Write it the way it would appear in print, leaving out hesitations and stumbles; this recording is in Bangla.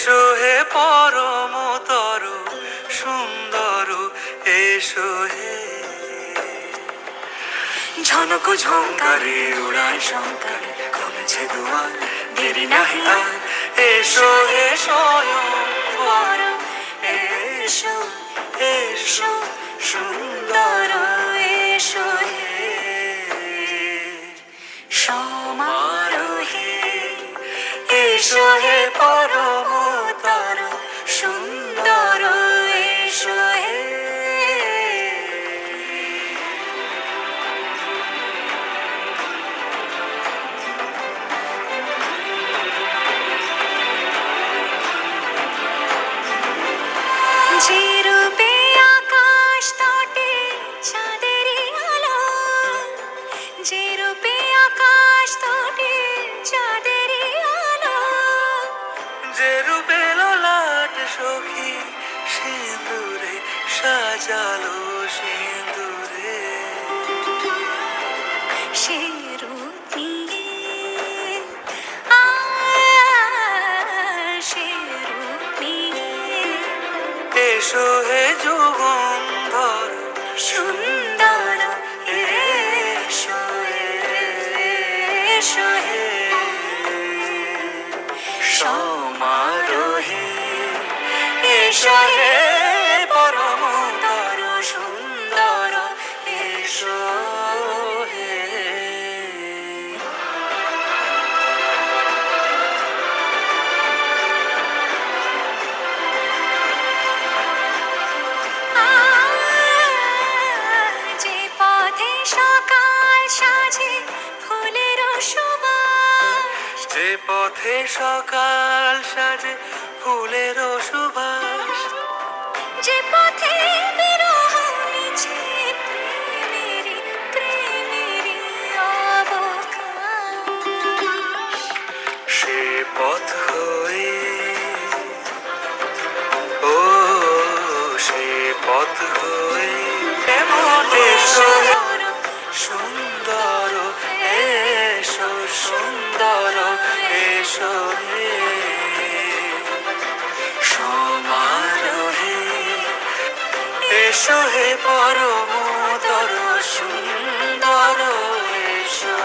এসো হে পরমতর সুন্দর, এসো হে। ঝনক ঝঙ্কারে উড়ায় শঙ্কারে খুলেছে দুয়ার, দেরি নাহি আর। এসো হে স্বয়ং বর, এসো এসো সুন্দর, এসো হে সমারোহে। এসো হে পরমতর সুন্দর, এসো হে। যে রূপে আকাশ তটে চাঁদেরই আলো, যে রূপে আকাশ তটে চাঁদেরই আলো, যে রূপে ললাট সখী সিঁদুরে সাজালো সিঁদুরে, সে রূপ নিয়ে সে রূপ নিয়ে এসো হে যুগন্ধর সুন্দর, এসো এসো হে সমারোহে। এসো হে পরমতর সুন্দর, এসো হে। যে পথে সকাল সাজে ফুলের সুবাস, যে পথে সকাল সাজে ফুলের সুবাস, যে পথে বিরহ মিছে প্রেমেরই প্রেমেরই অবকাশ, সে পথ হয়ে ও সে পথ হয়ে এসো সুন্দর, এসো সুন্দর, এসো হে সমারোহে। এসো হে পরমতর সুন্দর, এসো।